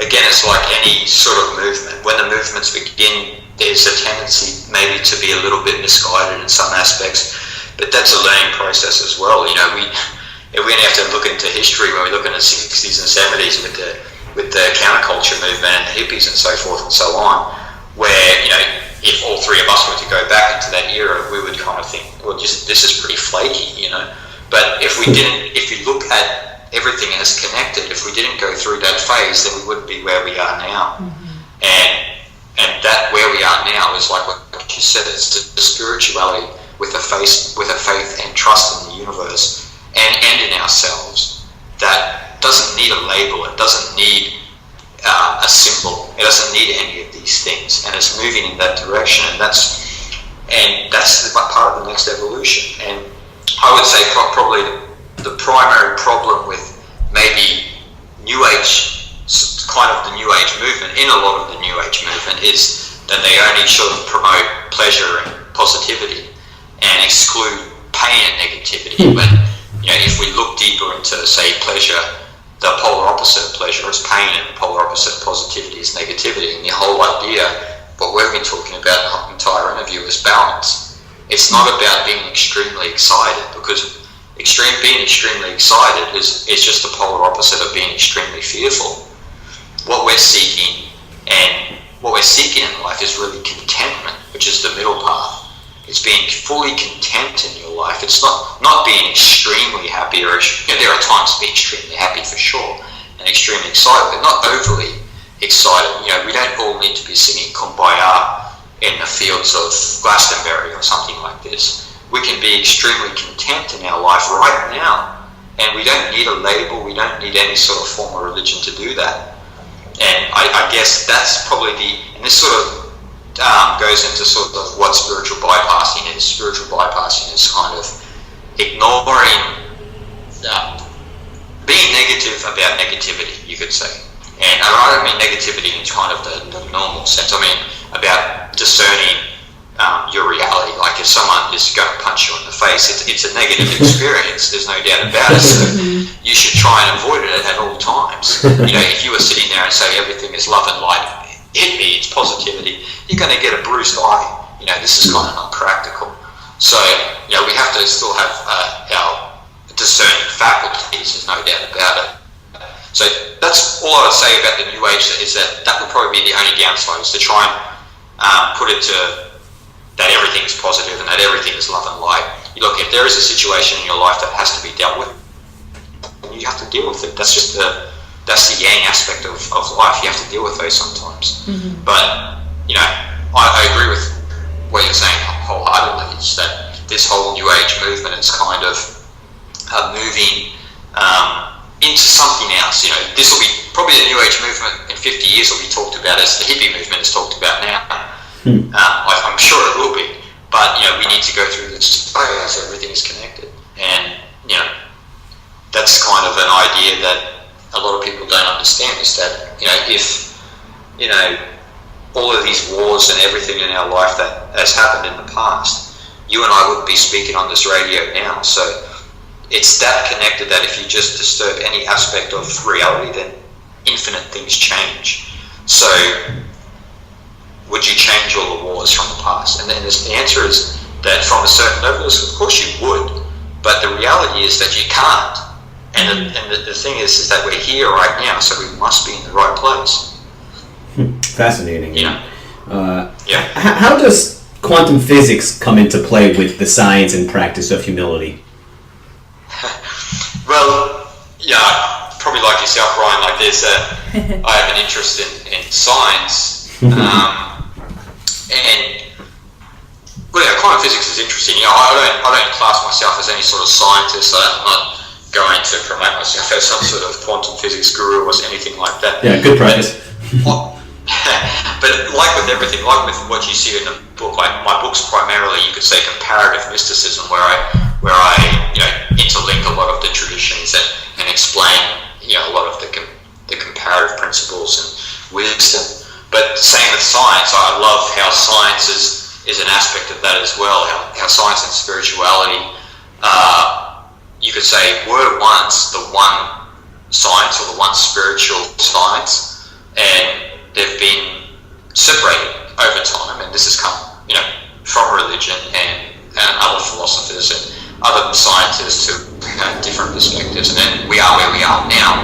again, it's like any sort of movement. When the movements begin, there's a tendency maybe to be a little bit misguided in some aspects, but that's a learning process as well. You know, we only have to look into history when we look in the 60s and 70s with the counterculture movement and the hippies and so forth and so on, where, you know, if all three of us were to go back into that era, we would kind of think, well, just this is pretty flaky, you know. But if we look at everything as connected, if we didn't go through that phase, then we wouldn't be where we are now. And that where we are now is like what you said, it's the spirituality with a faith and trust in the universe and in ourselves that doesn't need a label, it doesn't need a symbol, it doesn't need any of these things, and it's moving in that direction, and that's part of the next evolution. And I would say probably the primary problem with maybe New Age, kind of the New Age movement, in a lot of the New Age movement, is that they only sort of promote pleasure and positivity and exclude pain and negativity. But, you know, if we look deeper into, say, pleasure, the polar opposite of pleasure is pain, and the polar opposite of positivity is negativity. And the whole idea, what we've been talking about in the entire interview, is balance. It's not about being extremely excited, because being extremely excited is just the polar opposite of being extremely fearful. What we're seeking in life is really contentment, which is the middle path. It's being fully content in your life. It's not being extremely happy, or, you know, there are times to be extremely happy for sure, and extremely excited, but not overly excited. You know, we don't all need to be singing Kumbaya in the fields of Glastonbury or something like this. We can be extremely content in our life right now, and we don't need a label, we don't need any sort of form of religion to do that. And I guess that's probably and this sort of goes into sort of what spiritual bypassing is. Spiritual bypassing is kind of ignoring, being negative about negativity, you could say. And I don't mean negativity in kind of the normal sense. I mean about discerning your reality. Like if someone is going to punch you in the face, it's a negative experience, there's no doubt about it. So you should try and avoid it at all times. You know, if you were sitting there and say everything is love and light, hit me, it's positivity, you're going to get a bruised eye. You know, this is kind of not practical. So, you know, we have to still have our discerning faculties, there's no doubt about it. So that's all I would say about the New Age, is that would probably be the only downside, is to try and put it to that everything is positive and that everything is love and light. You look, if there is a situation in your life that has to be dealt with, you have to deal with it. That's just that's the yang aspect of life. You have to deal with those sometimes. But, you know, I agree with what you're saying wholeheartedly. It's that this whole New Age movement is kind of moving into something else. You know, this will be probably the New Age movement in 50 years will be talked about as the hippie movement is talked about now. I'm sure it will be, but, you know, we need to go through this phase. Everything is connected, and, you know, that's kind of an idea that a lot of people don't understand, is that, you know, if, you know, all of these wars and everything in our life that has happened in the past, you and I wouldn't be speaking on this radio now. So it's that connected that if you just disturb any aspect of reality, then infinite things change. So would you change all the wars from the past? And then the answer is that from a certain level, of course you would, but the reality is that you can't. And the thing is that we're here right now, so we must be in the right place. Fascinating. Yeah. How does quantum physics come into play with the science and practice of humility? Well, yeah, probably like yourself, Ryan. Like, I have an interest in science, and well, yeah, quantum physics is interesting. You know, I don't class myself as any sort of scientist. I'm not going to promote myself as some sort of quantum physics guru or anything like that. Yeah, good practice. But like with everything, like with what you see in the book, like my book's primarily, you could say, comparative mysticism, where I you know, interlink a lot of the traditions and explain, you know, a lot of the comparative principles and wisdom. But same with science. I love how science is an aspect of that as well. How science and spirituality, you could say, were once the one science or the one spiritual science, and they've been separated over time, and this has come, from religion and other philosophers and other scientists who have different perspectives, and then we are where we are now,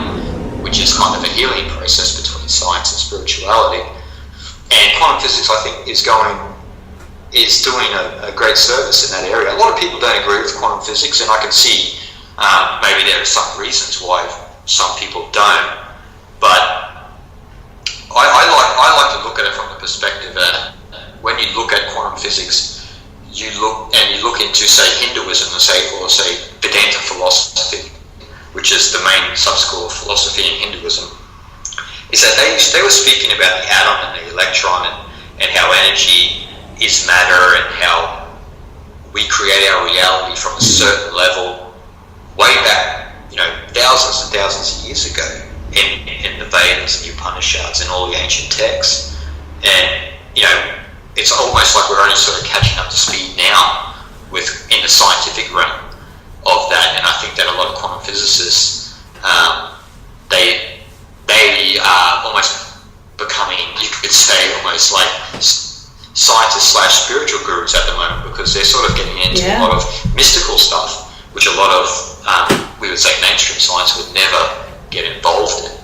which is kind of a healing process between science and spirituality. And quantum physics, I think, is doing a great service in that area. A lot of people don't agree with quantum physics, and I can see maybe there are some reasons why some people don't, but I like to look at it from the perspective that when you look at quantum physics, you look into, say, Hinduism, or say Vedanta philosophy, which is the main sub-school of philosophy in Hinduism, is that they were speaking about the atom and the electron and how energy is matter and how we create our reality from a certain level way back, thousands and thousands of years ago in the Vedas and the Upanishads and all the ancient texts. And, it's almost like we're only sort of catching up to speed now in the scientific realm of that. And I think that a lot of quantum physicists, they are almost becoming, you could say, almost like scientists / spiritual gurus at the moment, because they're sort of getting into a lot of mystical stuff, which a lot of, we would say, mainstream science would never get involved in.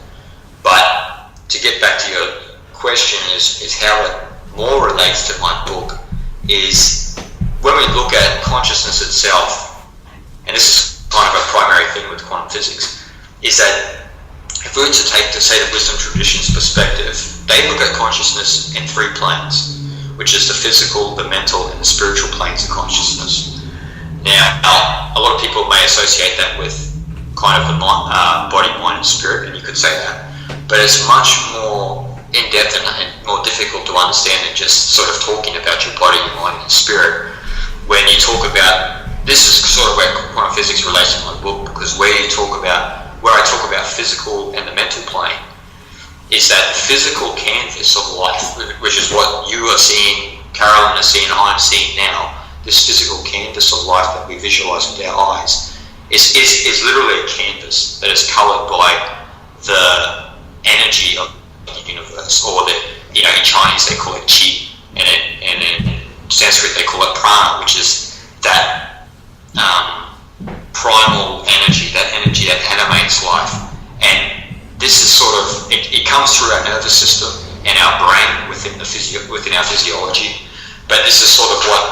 But to get back to your question is how it more relates to my book is when we look at consciousness itself, and this is kind of a primary thing with quantum physics, is that if we were to take, say, the wisdom tradition's perspective, they look at consciousness in 3 planes, which is the physical, the mental, and the spiritual planes of consciousness. Now, a lot of people may associate that with kind of the body, mind, and spirit, and you could say that, but it's much more in-depth and more difficult to understand than just sort of talking about your body, your mind, and spirit. When you talk about, this is sort of where quantum physics relates to my book, because where I talk about physical and the mental plane, is that physical canvas of life, which is what you are seeing, Carolyn is seeing, I'm seeing now. This physical canvas of life that we visualize with our eyes is literally a canvas that is colored by the energy of the universe, or in Chinese they call it qi, and in Sanskrit they call it prana, which is that primal energy, that animates life. And this is sort of, it comes through our nervous system and our brain within our physiology, but this is sort of what,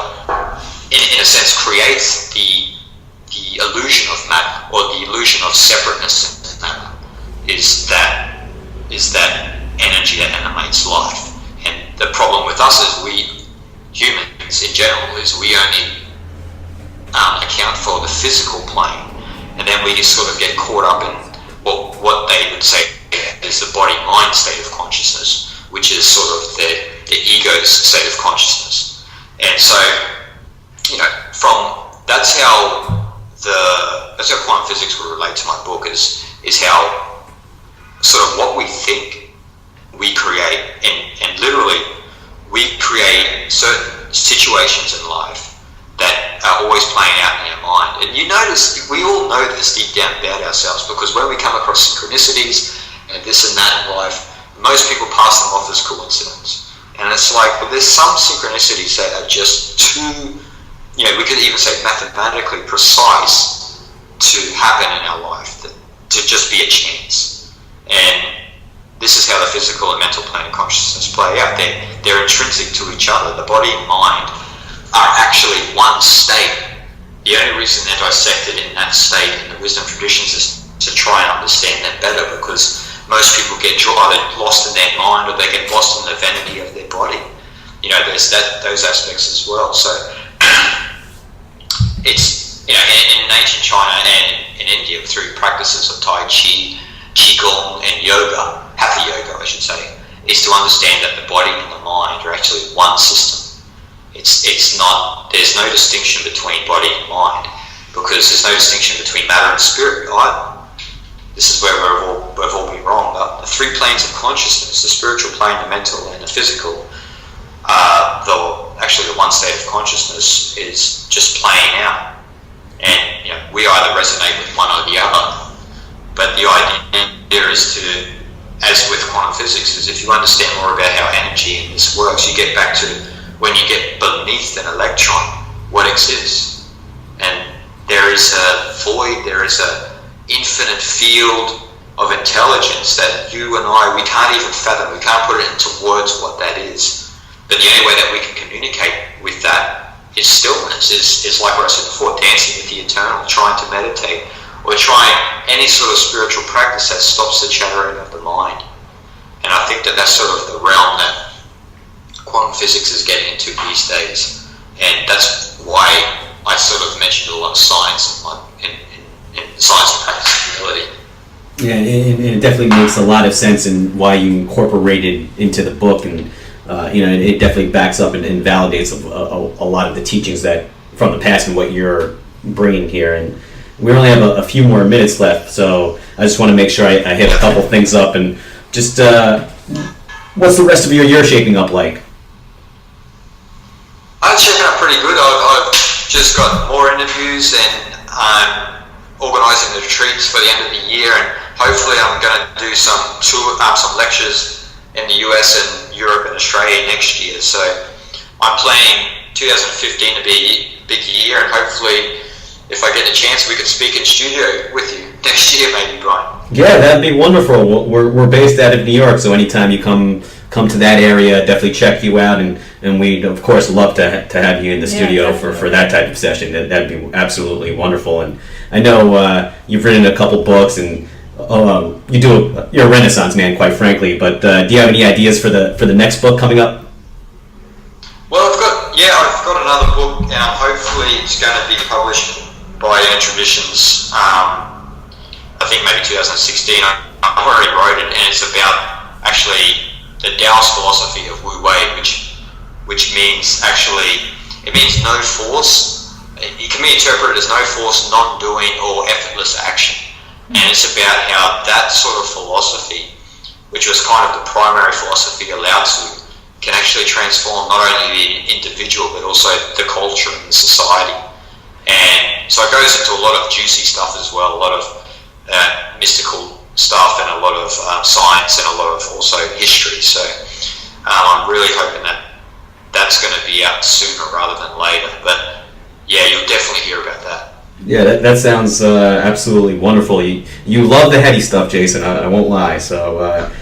in a sense, creates the illusion of matter, or the illusion of separateness in matter, is that energy that animates life. And the problem with us is we humans in general is we only account for the physical plane, and then we just sort of get caught up in what they would say is the body-mind state of consciousness, which is sort of the ego's state of consciousness. And so, that's how quantum physics will relate to my book, is how sort of what we think we create, and literally we create certain situations in life that are always playing out in our mind. And you notice, we all know this deep down about ourselves, because when we come across synchronicities and this and that in life, most people pass them off as coincidence. And it's like, well, there's some synchronicities that are just too, we could even say mathematically precise to happen in our life, to just be a chance. And this is how the physical and mental plane of consciousness play out. They're intrinsic to each other. The body and mind are actually one state. The only reason they're dissected in that state in the wisdom traditions is to try and understand them better, because most people get either lost in their mind, or they get lost in the vanity of their body. There's those aspects as well. So it's, in ancient China and in India, through practices of Tai Chi, Qigong, and yoga, Hatha yoga, I should say, is to understand that the body and the mind are actually one system. It's not, there's no distinction between body and mind, because there's no distinction between matter and spirit either. This is where we've all been wrong. The 3 planes of consciousness, the spiritual plane, the mental, and the physical, actually the one state of consciousness is just playing out. And we either resonate with one or the other. But the idea is to as with quantum physics, is if you understand more about how energy in this works, you get back to when you get beneath an electron, what exists. And there is a void, there is an infinite field of intelligence that you and we can't even fathom, we can't put it into words what that is. But the only way that we can communicate with that is stillness, is like what I said before, dancing with the eternal, trying to meditate, or trying any sort of spiritual practice that stops the chattering of the mind. And I think that that's sort of the realm that quantum physics is getting into these days. And that's why I sort of mentioned a lot of science in science and practice of humility. Yeah, and it definitely makes a lot of sense in why you incorporated into the book, and it definitely backs up and validates a lot of the teachings that from the past and what you're bringing here. And we only have a few more minutes left, so I just want to make sure I hit a couple things up. And just what's the rest of your year shaping up like? It's shaping up pretty good. I've just got more interviews, and I'm organising the retreats for the end of the year, and hopefully I'm going to do some lectures in the US and Europe and Australia next year. So I'm planning 2015 to be a big year, and hopefully if I get the chance we could speak in studio with you next year maybe, Brian. Yeah, that'd be wonderful. We're based out of New York, so anytime you come to that area, definitely check you out, and we'd of course love to have you in the studio for that type of session. That'd be absolutely wonderful. And I know you've written a couple books, and you're a Renaissance man, quite frankly. But do you have any ideas for the next book coming up? Well, I've got another book, and hopefully it's going to be published by Traditions. I think maybe 2016. I already wrote it, and it's about actually the Taoist philosophy of Wu Wei, which means it means no force. It can be interpreted as no force, non-doing, or effortless action. And it's about how that sort of philosophy, which was kind of the primary philosophy of Lao-tzu, can actually transform not only the individual but also the culture and the society. And so it goes into a lot of juicy stuff as well, a lot of mystical stuff, and a lot of science, and a lot of also history. So I'm really hoping that that's going to be out sooner rather than later. But yeah, you'll definitely hear about that. Yeah, that sounds absolutely wonderful. You love the heady stuff, Jason. I won't lie. So I'm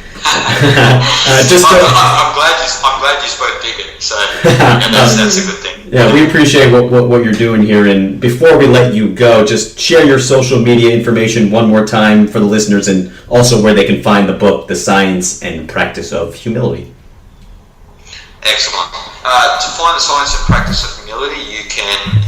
glad you spoke dig it. So that's a good thing. Yeah, we appreciate what you're doing here. And before we let you go, just share your social media information one more time for the listeners, and also where they can find the book, The Science and Practice of Humility. Excellent. To find the Science and Practice of Humility, you can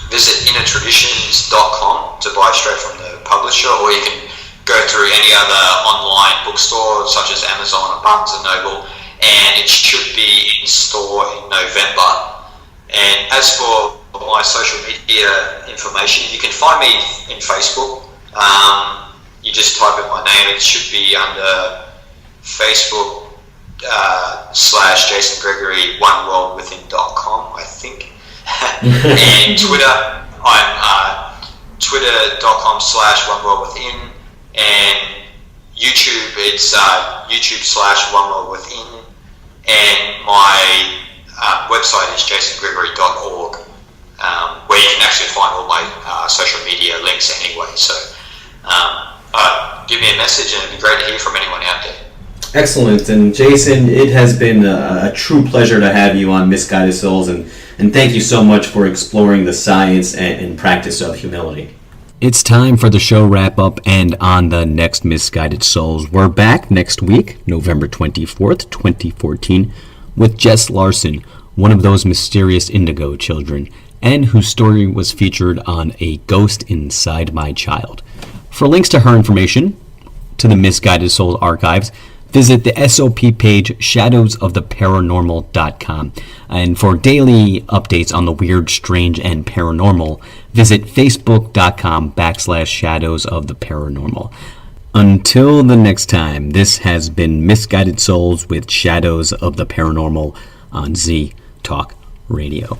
visit innertraditions.com to buy straight from the publisher, or you can go through any other online bookstore such as Amazon or Barnes & Noble, and it should be in store in November. And as for my social media information, you can find me in Facebook. You just type in my name. It should be under Facebook / Jason Gregory, oneworldwithin.com, I think. And Twitter, I'm twitter.com / oneworldwithin, and YouTube, it's YouTube / oneworldwithin, and my website is jasongregory.org, where you can actually find all my social media links anyway. So give me a message, and it'd be great to hear from anyone out there. Excellent. And Jason, it has been a true pleasure to have you on Misguided Souls, and thank you so much for exploring the science and practice of humility. It's time for the show wrap-up, and on the next Misguided Souls, we're back next week, November 24th, 2014, with Jess Larson, one of those mysterious indigo children, and whose story was featured on A Ghost Inside My Child. For links to her information, to the Misguided Souls archives, visit the SOP page, shadowsoftheparanormal.com. And for daily updates on the weird, strange, and paranormal, visit facebook.com / shadows of the paranormal. Until the next time, this has been Misguided Souls with Shadows of the Paranormal on Z Talk Radio.